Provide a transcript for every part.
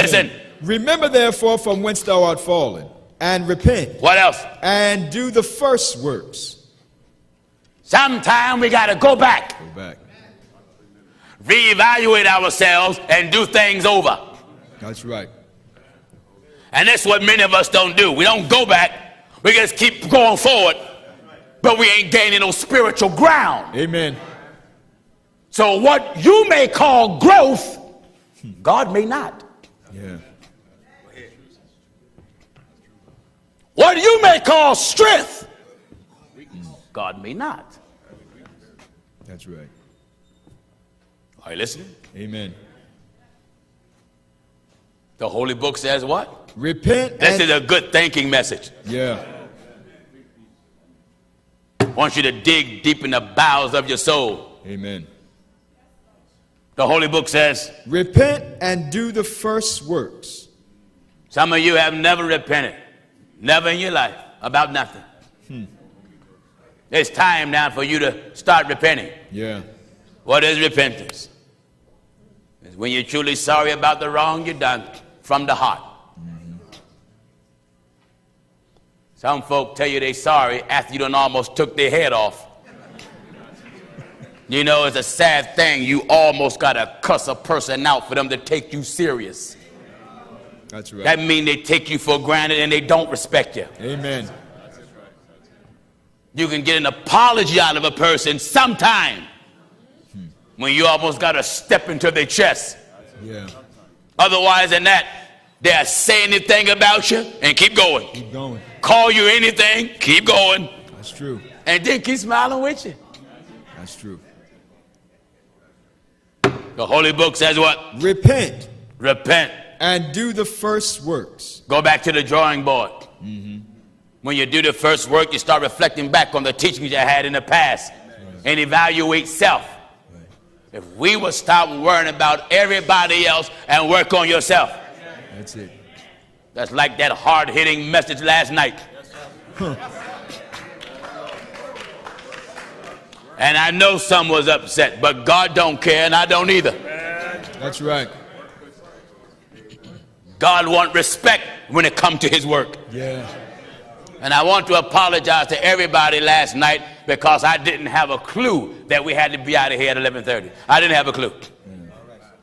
Listen. Remember therefore from whence thou art fallen, and repent. What else? And do the first works. Sometime we got to go back. Go back. Reevaluate ourselves and do things over. That's right. And that's what many of us don't do. We don't go back. We just keep going forward, but we ain't gaining no spiritual ground. Amen. So what you may call growth, God may not. Yeah. What you may call strength, God may not. That's right. Are you listening? Amen. The Holy Book says what? Repent. This is a good thinking message. Yeah. I want you to dig deep in the bowels of your soul. Amen. The Holy Book says, repent and do the first works. Some of you have never repented. Never in your life about nothing. It's time now for you to start repenting. Yeah. What is repentance? It's when you're truly sorry about the wrong you've done from the heart. Some folk tell you they're sorry after you done almost took their head off. You know, it's a sad thing. You almost got to cuss a person out for them to take you serious. That's right. That means they take you for granted and they don't respect you. Amen. You can get an apology out of a person sometime when you almost got to step into their chest. Yeah. Otherwise than that, they'll say anything about you and keep going. Keep going. Call you anything, keep going. That's true. And then keep smiling with you. That's true. The Holy Book says what? Repent. Repent. And do the first works. Go back to the drawing board. When you do the first work, you start reflecting back on the teachings you had in the past and evaluate self. If we would stop worrying about everybody else and work on yourself. That's it. That's like that hard-hitting message last night. And I know some was upset, but God don't care and I don't either. That's right. God wants respect when it comes to his work. Yeah. And I want to apologize to everybody last night because I didn't have a clue that we had to be out of here at 11:30. I didn't have a clue.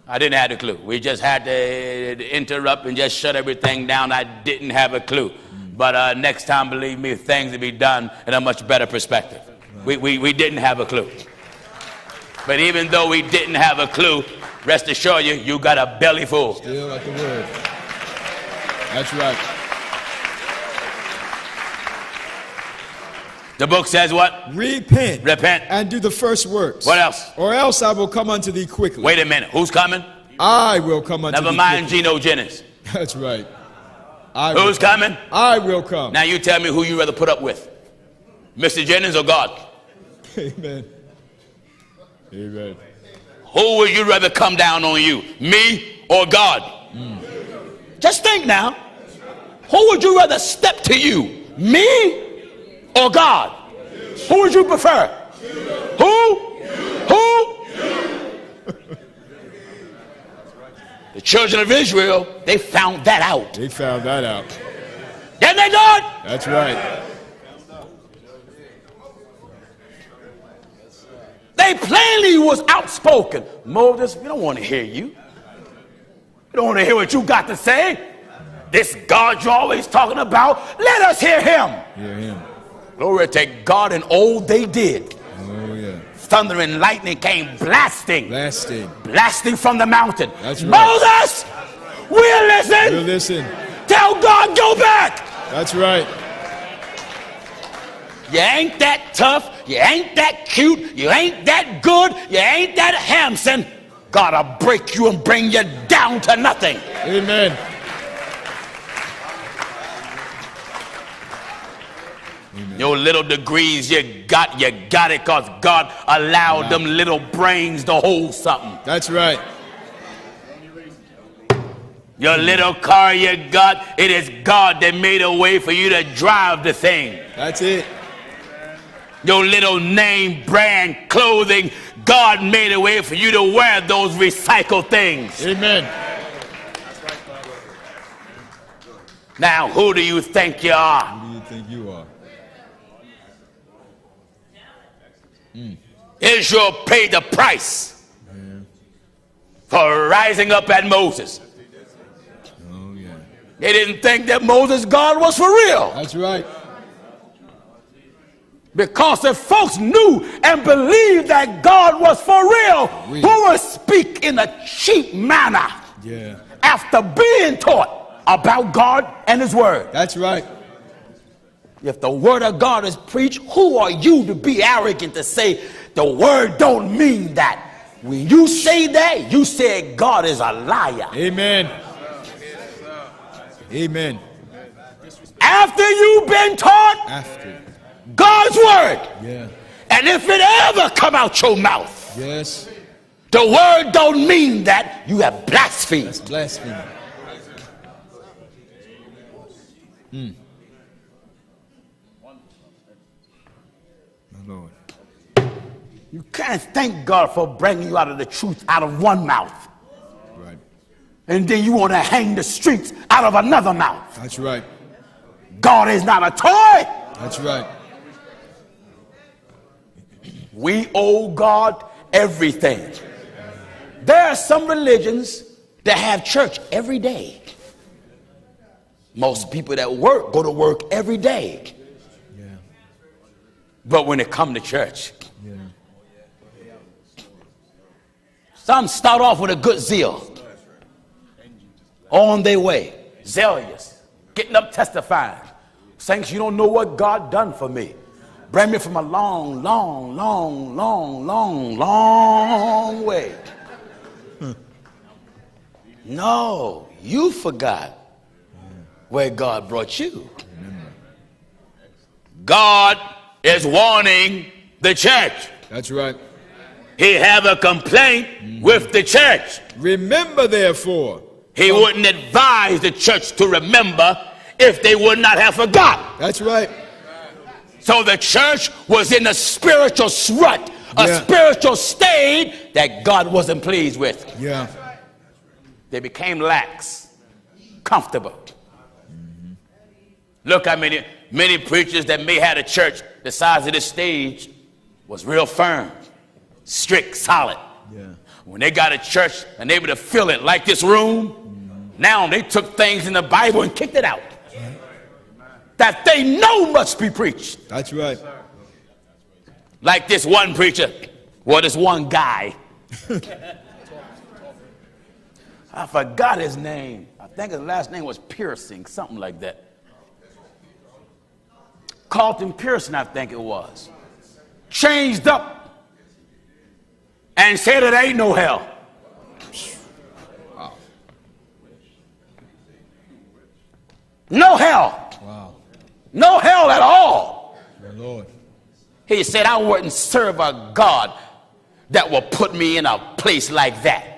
I didn't have a clue. We just had to interrupt and just shut everything down. I didn't have a clue. But next time, believe me, things will be done in a much better perspective. We didn't have a clue. But even though we didn't have a clue, rest assured you got a belly full. Still like the word. That's right. The book says what? Repent. Repent. And do the first works. What else? Or else I will come unto thee quickly. Wait a minute. Who's coming? I will come unto thee Never mind quickly. Gino Jennings. That's right. Who's coming? I will come. Now you tell me who you rather put up with. Mr. Jennings or God? Amen. Amen. Who would you rather come down on you? Me or God? Just think now. Who would you rather step to you? Me or God? Who would you prefer? Who? The children of Israel, they found that out. They found that out. Didn't they, God? That's right. They plainly was outspoken. Moses, we don't want to hear you. We don't want to hear what you got to say. This God you're always talking about, let us hear him. Hear him. Glory to God, and oh, they did. Oh, yeah. Thunder and lightning came blasting. Blasting from the mountain. That's right. Moses, we'll listen. We'll listen. Tell God, go back. That's right. You ain't that tough. You ain't that cute. You ain't that good. You ain't that handsome. God'll break you and bring you down to nothing. Amen. Amen. Your little degrees you got it because God allowed them little brains to hold something. That's right. Your little car you got, it is God that made a way for you to drive the thing. That's it. Your little name brand clothing, God made a way for you to wear those recycled things. Amen. Now, who do you think you are? Who do you think you are? Israel paid the price for rising up at Moses. Oh, yeah. They didn't think that Moses' God was for real. That's right. Because if folks knew and believed that God was for real, who would speak in a cheap manner after being taught about God and his word? That's right. If the word of God is preached, who are you to be arrogant to say the word don't mean that? When you say that, you say God is a liar. Amen. Amen. After you've been taught God's word, and if it ever come out your mouth, the word don't mean that, you have blasphemed. That's blasphemy. My Lord. You can't thank God for bringing you out of the truth out of one mouth. Right. And then you want to hang the streets out of another mouth. That's right. God is not a toy. That's right. We owe God everything. There are some religions that have church every day. Most people that work go to work every day. But when it come to church, some start off with a good zeal. On their way, zealous, getting up testifying. Saints, you don't know what God done for me. Bring me from a long, long, long, long, long, long way. No, you forgot where God brought you. God is warning the church. That's right. He have a complaint with the church. Remember, therefore. He wouldn't advise the church to remember if they would not have forgot. That's right. So the church was in a spiritual rut, a spiritual state that God wasn't pleased with. Yeah. They became lax, comfortable. Look how many preachers that may have a church the size of this stage was real firm, strict, solid. Yeah. When they got a church and able to fill it like this room, now they took things in the Bible and kicked it out that they know must be preached. That's right. Like this one preacher, well, this one guy. I forgot his name. I think his last name was Piercing, something like that. Carlton Pearson, I think it was. Changed up and said it ain't no hell. Wow. No hell. Wow. No hell at all. My Lord. He said, I wouldn't serve a God that will put me in a place like that.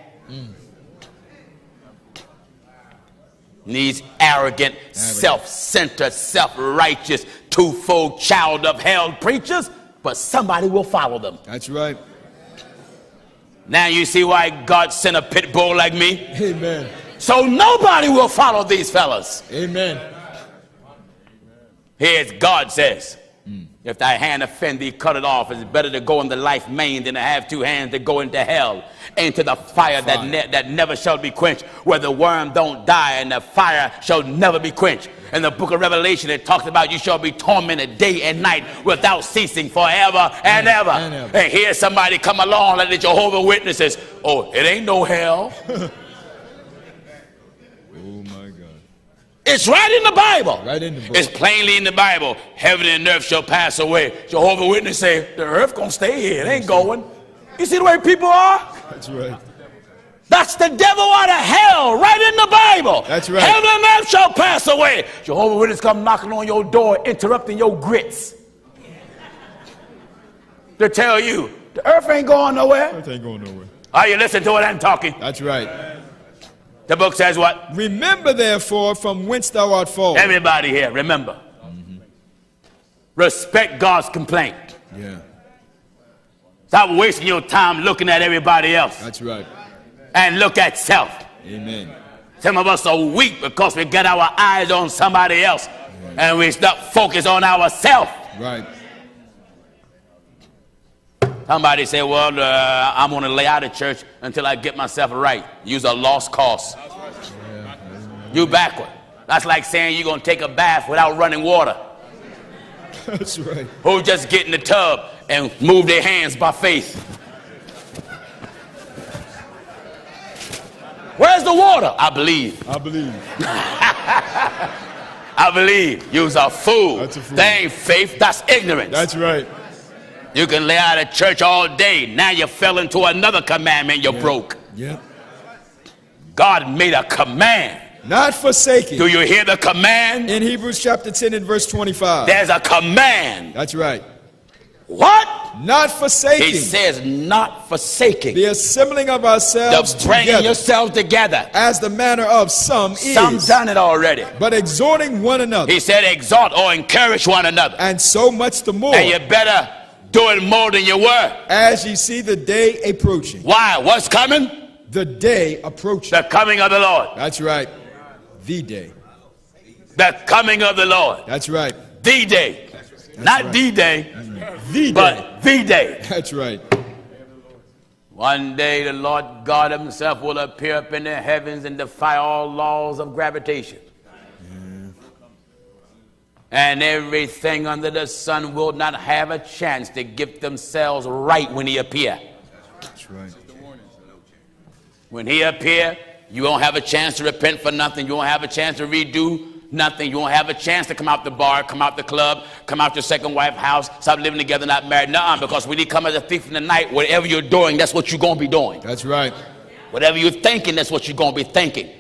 These arrogant, self-centered, self-righteous, twofold child of hell preachers, but somebody will follow them. That's right. Now you see why God sent a pit bull like me? Amen. So nobody will follow these fellas. Amen. Here's God says, if thy hand offend thee, cut it off. It's better to go in the life maimed than to have two hands to go into hell, into the fire. That never shall be quenched, where the worm don't die and the fire shall never be quenched. In the book of Revelation, it talks about you shall be tormented day and night without ceasing forever and ever. And here's somebody come along like the Jehovah's Witnesses. Oh, it ain't no hell. It's right in the Bible. Right in the book. It's plainly in the Bible. Heaven and earth shall pass away. Jehovah's Witness say the earth gonna stay here. It ain't going. You see the way people are? That's right. That's the devil out of hell, right in the Bible. That's right. Heaven and earth shall pass away. Jehovah's Witness come knocking on your door, interrupting your grits. To tell you, the earth ain't going nowhere. Earth ain't going nowhere. Are you listening to what I'm talking? That's right. The book says what? Remember, therefore, from whence thou art fallen. Everybody here, remember. Respect God's complaint. Yeah. Stop wasting your time looking at everybody else. That's right. And look at self. Amen. Some of us are weak because we got our eyes on somebody else and we stop focus on ourselves. Right. Somebody say, well, I'm going to lay out of church until I get myself right. Use a lost cause. You backward. That's like saying you're going to take a bath without running water. That's right. Who just get in the tub and move their hands by faith. Where's the water? I believe. I believe. I believe. You's a fool. That's a fool. That ain't faith, that's ignorance. That's right. You can lay out of church all day. Now you fell into another commandment you broke. Yeah. God made a command. Not forsaking. Do you hear the command? In Hebrews chapter 10 and verse 25. There's a command. That's right. What? Not forsaking. He says not forsaking. The assembling of ourselves The bringing together, yourselves together. as the manner of some Some is. done it already. But exhorting one another. He said exhort or encourage one another. And so much the more. And you better do it more than you were. As ye see the day approaching. Why? What's coming? The day approaching. The coming of the Lord. That's right. The day. The coming of the Lord. That's right. The day. Not right. the day, The day. but the day. That's right. One day the Lord God himself will appear up in the heavens and defy all laws of gravitation. And everything under the sun will not have a chance to get themselves right when he appear. That's right. When he appear, you won't have a chance to repent for nothing. You won't have a chance to redo nothing. You won't have a chance to come out the bar, come out the club, come out your second wife house, stop living together, not married. Nuh-uh, because when he come as a thief in the night, whatever you're doing, that's what you're going to be doing. That's right. Whatever you're thinking, that's what you're going to be thinking.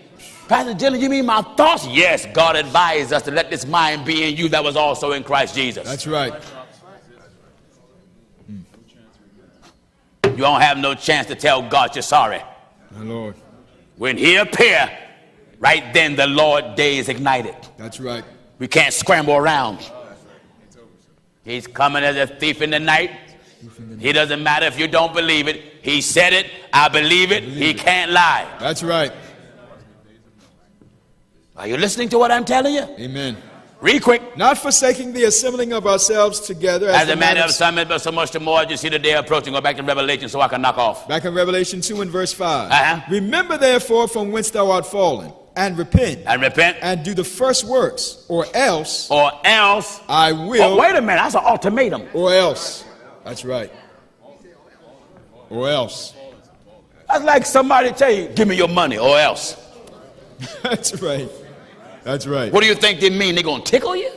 Pastor Dylan, you mean my thoughts? Yes, God advised us to let this mind be in you that was also in Christ Jesus. That's right. You don't have no chance to tell God you're sorry. My Lord. When he appear, right then the Lord day is ignited. That's right. We can't scramble around. He's coming as a thief in the night. He doesn't matter if you don't believe it. He said it. I believe it. He can't lie. That's right. Are you listening to what I'm telling you? Amen. Read quick. Not forsaking the assembling of ourselves together. As a matter of some, but so much the more as you see the day approaching. Go back to Revelation so I can knock off. Back in Revelation 2 and verse 5. Uh-huh. Remember therefore from whence thou art fallen, and repent. And repent. And do the first works, or else I will. Oh, wait a minute. That's an ultimatum. Or else. That's right. Or else. That's like somebody tell you, give me your money or else. That's right. That's right. What do you think they mean? They going to tickle you?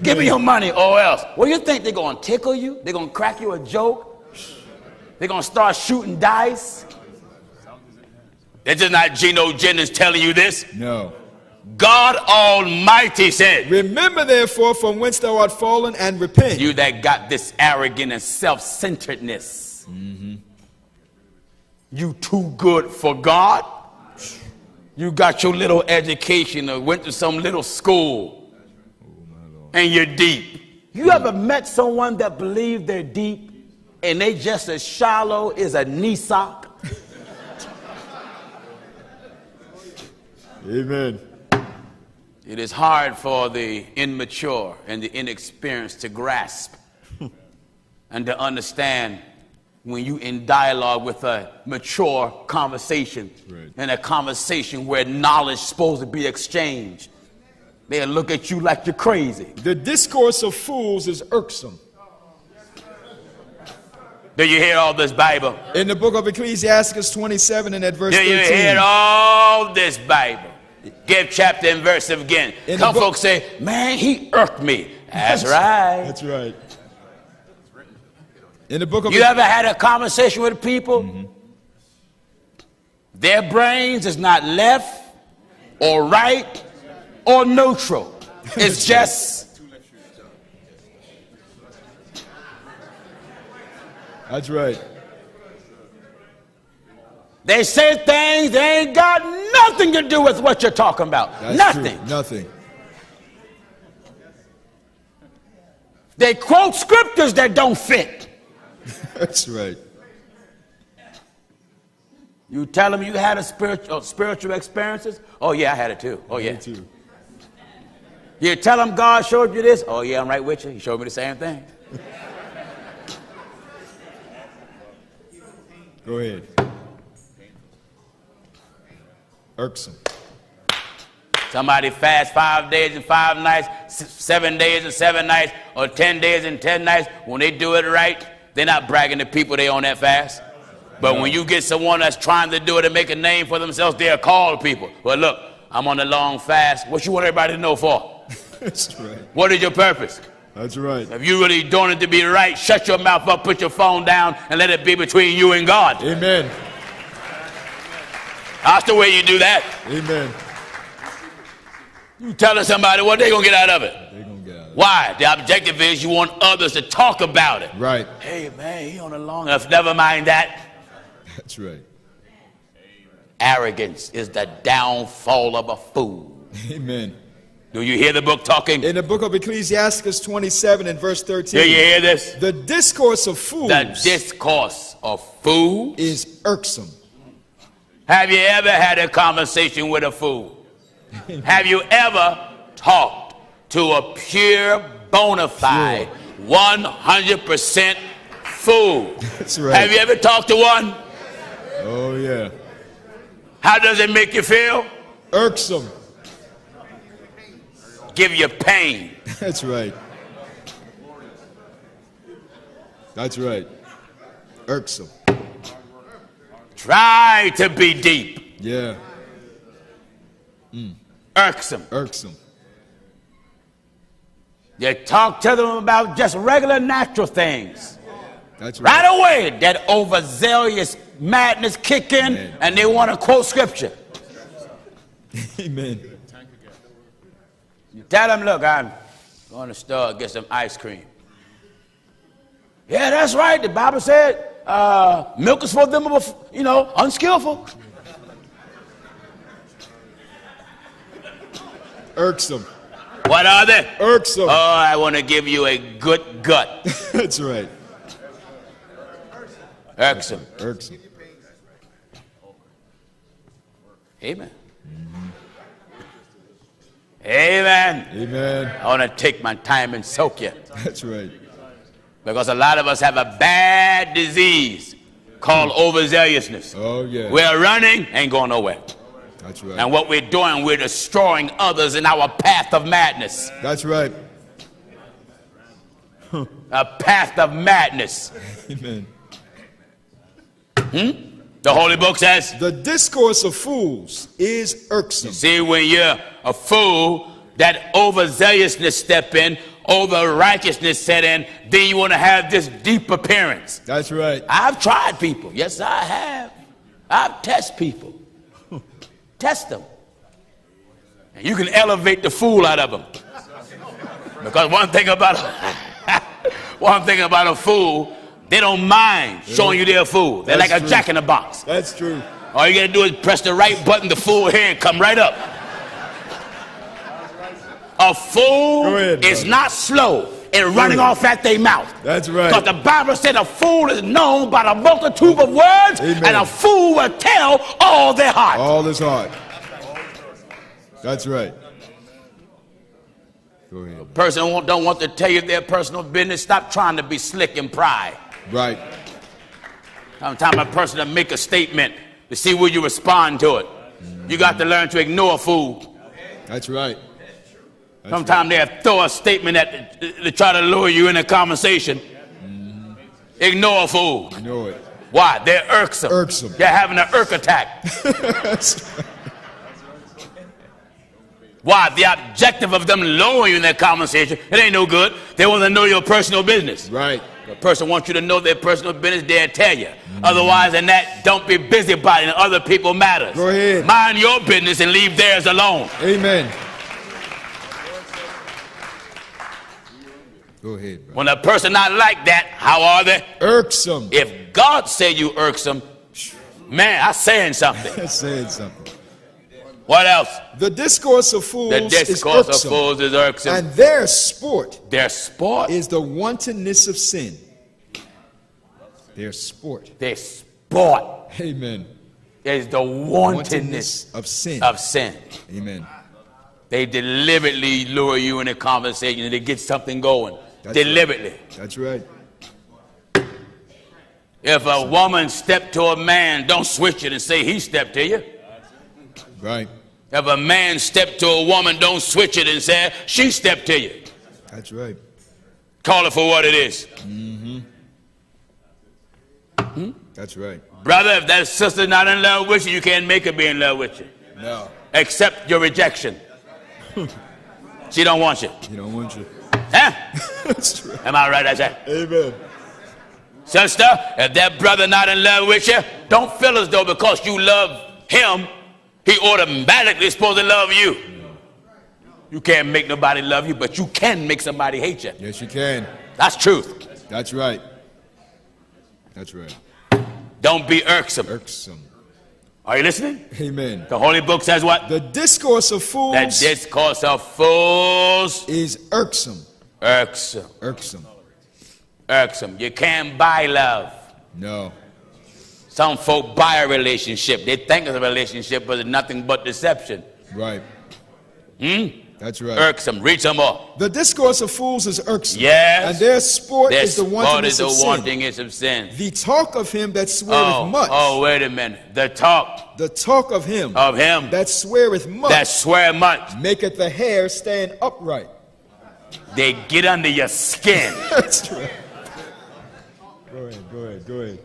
Give me your money or else. What do you think? They're going to tickle you? They're going to crack you a joke? They're going to start shooting dice? It's just not Gino Jennings telling you this. No. God Almighty said, remember therefore from whence thou art fallen, and repent. You that got this arrogant and self-centeredness. You too good for God. You got your little education or went to some little school. And you're deep. You ever met someone that believed they're deep and they just as shallow as a knee sock? Amen. It is hard for the immature and the inexperienced to grasp and to understand when you in dialogue with a mature conversation, right, and a conversation where knowledge is supposed to be exchanged. They'll look at you like you're crazy. The discourse of fools is irksome. Do you hear all this Bible? In the book of Ecclesiastes 27 and at verse 13. Do you hear all this Bible? Give chapter and verse again. Some folks say, man, he irked me. That's right. That's right. In the book of you ever had a conversation with people? Their brains is not left or right or neutral. It's just. That's right. They say things that ain't got nothing to do with what you're talking about. That's nothing. True. Nothing. They quote scriptures that don't fit. That's right. You tell them you had a spiritual experiences. Oh yeah, I had it too. Oh yeah. Me too. You tell them God showed you this. Oh yeah, I'm right with you. He showed me the same thing. Go ahead. Irksome. Somebody fast 5 days and 5 nights, 7 days and 7 nights, or 10 days and 10 nights. When they do it right, they're not bragging to people they on that fast. But when you get someone that's trying to do it and make a name for themselves, they'll call people. Well, look, I'm on a long fast. What you want everybody to know for? That's right. What is your purpose? That's right. If you really doing it to be right, shut your mouth up, put your phone down, and let it be between you and God. Amen. That's the way you do that. Amen. You telling somebody what they gonna get out of it. They're gonna get out of it. Why? The objective is you want others to talk about it. Right. Hey man, he on a long enough. Never mind that. That's right. Arrogance is the downfall of a fool. Amen. Do you hear the book talking? In the book of Ecclesiastes 27 and verse 13. Do you hear this? The discourse of fools. The discourse of fools is irksome. Have you ever had a conversation with a fool? Have you ever talked to a pure, bona fide, 100% fool? That's right. Have you ever talked to one? Oh, yeah. How does it make you feel? Irksome. Give you pain. That's right. That's right. Irksome. Try to be deep. Yeah. Irksome. Irksome. You talk to them about just regular natural things. That's right. Right away, that overzealous madness kick in, Amen. and they want to quote scripture. Amen. You tell them, look, I'm going to the store to get some ice cream. Yeah, that's right. The Bible said milk is for them, unskillful. Irksome. What are they? Irksome. Oh, I want to give you a good gut. That's right. Irksome. Irksome. Amen. Amen. Amen. I want to take my time and soak you. That's right. Because a lot of us have a bad disease called overzealousness. Oh, yeah. We're running, ain't going nowhere. That's right. And what we're doing, we're destroying others in our path of madness. That's right. A path of madness. Amen. The Holy Book says, The discourse of fools is irksome. see, when you're a fool, that overzealousness step in, over righteousness set in, then you want to have this deep appearance. That's right. I've tried people. Yes, I have. I've tested people. Test them. And you can elevate the fool out of them. Because one thing about a fool, they don't mind showing you they're a fool. They're That's like a true. jack in the box. That's true. All you gotta do is press the right button, the fool head come right up. A fool Go ahead, is brother. not slow in running off at their mouth. That's right. Because the Bible said a fool is known by the multitude of words, Amen. and a fool will tell all their heart. All is hard. That's right. Go ahead. Person don't want to tell you their personal business. Stop trying to be slick and pry. Right. Sometimes a person to make a statement to see will you respond to it. You got to learn to ignore a fool. That's right. That's Sometimes they'll throw a statement to try to lure you in a conversation. Ignore a fool. right. You know it. Why? They're irksome. Irksome. They're having an irk attack. That's right. Why? The objective of them lowering you in that conversation, it ain't no good. They want to know your personal business. Right. The person wants you to know their personal business, they'll tell you. Otherwise than that, don't be busybody in other people's matters. Go ahead. Mind your business and leave theirs alone. Amen. Go ahead, bro. When a person not like that, how are they? Irksome. If God say you irksome, man, I'm saying something. That's saying something. What else? The discourse of fools The discourse is irksome. of fools is irksome. And their sport Their sport. is the wantonness of sin. Their sport. Their sport. Amen. is the wantonness of sin. Amen. They deliberately lure you in a conversation to get something going. Deliberately. Right. That's right. If a woman stepped to a man, don't switch it and say he stepped to you. Right. If a man stepped to a woman, don't switch it and say she stepped to you. That's right. Call it for what it is. That's right. Brother, if that sister's not in love with you, you can't make her be in love with you. No. Accept your rejection. She don't want you. She don't want you. Huh? That's true. Am I right? I said. Amen. Sister, if that brother not in love with you, don't feel as though because you love him, he automatically supposed to love you. You can't make nobody love you, but you can make somebody hate you. Yes, you can. That's truth. That's right. That's right. Don't be irksome. Irksome. Are you listening? Amen. The Holy Book says what? The discourse of fools. The discourse of fools is irksome. Irksome. Irksome. Irksome. You can't buy love. No. Some folk buy a relationship. They think it's a relationship, but it's nothing but deception. Right. That's right. Irksome. Read some more. The discourse of fools is irksome. Yes. And their sport is the wantonness of sin. The talk of him that sweareth much. Oh, wait a minute. The talk. The talk of him. That sweareth much. That swear much. Maketh the hair stand upright. They get under your skin. That's right. Go ahead.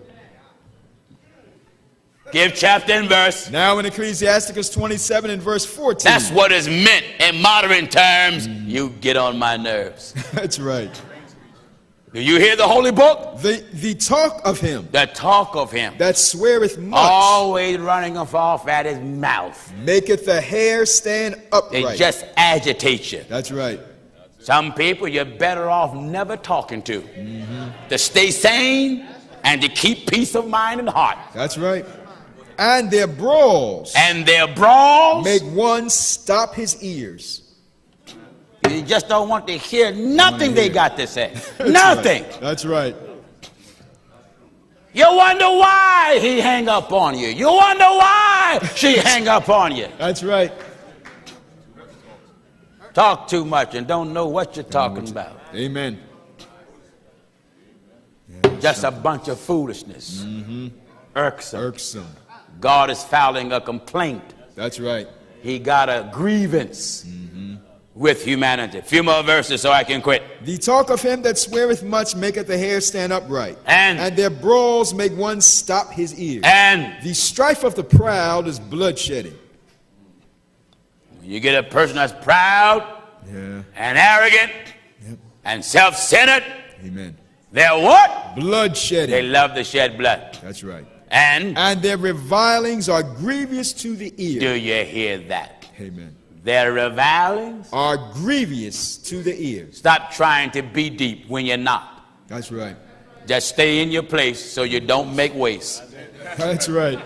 Give chapter and verse. Now in Ecclesiasticus 27 and verse 14. That's what is meant in modern terms. You get on my nerves. That's right. Do you hear the Holy Book? The talk of him. The talk of him. That sweareth much. Always running off at his mouth. Maketh the hair stand upright. It just agitates you. That's right. Some people you're better off never talking to. To stay sane and to keep peace of mind and heart. That's right. And their brawls. Make one stop his ears. You just don't want to hear nothing they got to say. Nothing. Right. That's right. You wonder why he hang up on you. You wonder why she hang up on you. That's right. Talk too much and don't know what you're talking about. Amen. Just a bunch of foolishness. Irksome. God is filing a complaint. That's right. He got a grievance with humanity. A few more verses so I can quit. The talk of him that sweareth much maketh the hair stand upright. And their brawls make one stop his ears. And the strife of the proud is bloodshedding. You get a person that's proud and arrogant and self-centered. Amen. They're what? Bloodshedding. They love to shed blood. That's right. And their revilings are grievous to the ear. Do you hear that? Amen. Their revilings are grievous to the ear. Stop trying to be deep when you're not. That's right. Just stay in your place so you don't make waste. That's right.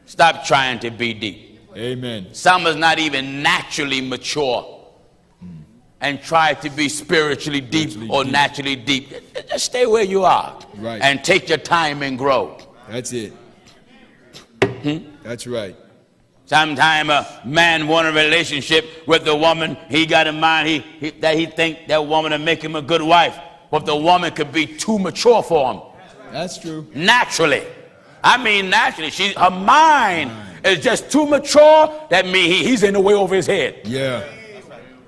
Stop trying to be deep. Amen. Some is not even naturally mature and try to be spiritually deep or naturally deep. Just stay where you are. Right. And take your time and grow. That's it. That's right. Sometime a man want a relationship with the woman. He got in mind that he think that woman will make him a good wife. But the woman could be too mature for him. That's true. Naturally. I mean naturally. Her mind is just too mature. That means he's in the way over his head. Yeah.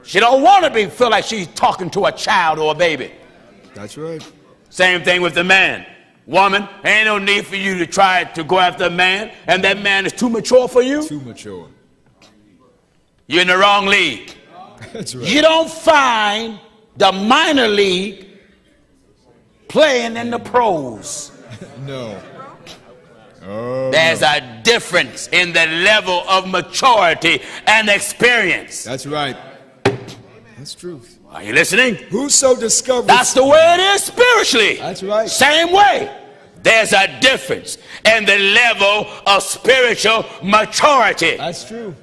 She don't want to feel like she's talking to a child or a baby. That's right. Same thing with the man. Woman, ain't no need for you to try to go after a man, and that man is too mature for you. Too mature. You're in the wrong league. That's right. You don't find the minor league playing in the pros. No. Oh, There's a difference in the level of maturity and experience. That's right. That's truth. Are you listening? Whoso discovers. That's the way it is spiritually. That's right. Same way. There's a difference in the level of spiritual maturity. That's true.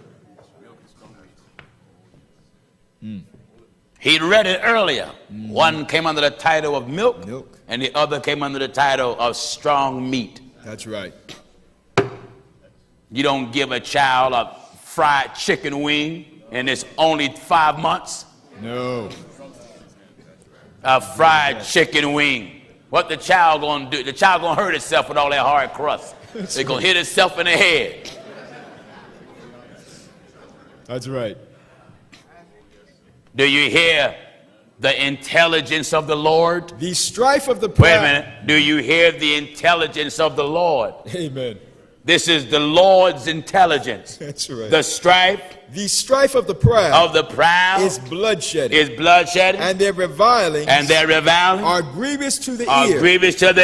He read it earlier. One came under the title of milk, Milk. and the other came under the title of strong meat. That's right. You don't give a child a fried chicken wing and it's only 5 months. No. A fried chicken wing. What the child gonna do? The child gonna hurt itself with all that hard crust. They're gonna hit itself in the head. That's right. Do you hear the intelligence of the Lord? The strife of the proud. Wait a minute. Do you hear the intelligence of the Lord? Amen. This is the Lord's intelligence. That's right. The strife of the proud is bloodshedding. And their revilings are grievous to the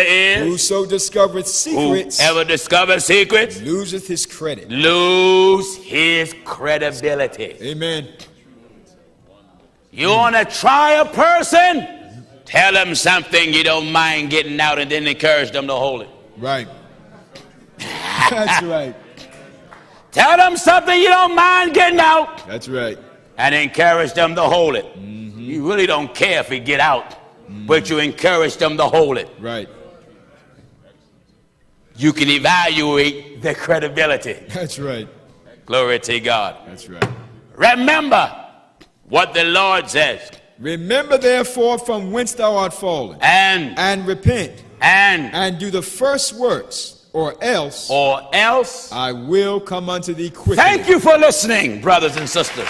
ear. Whoso discovereth secrets, whoever discovers secrets, loseth his credit. Lose his credibility. Amen. You want to try a person? Tell them something you don't mind getting out and then encourage them to hold it. Right. That's right. Tell them something you don't mind getting out. That's right. And encourage them to hold it. You really don't care if it get out, but you encourage them to hold it. Right. You can evaluate their credibility. That's right. Glory to God. That's right. Remember what the Lord says. Remember therefore from whence thou art fallen, and repent, and do the first works, or else I will come unto thee quickly. Thank you for listening, brothers and sisters.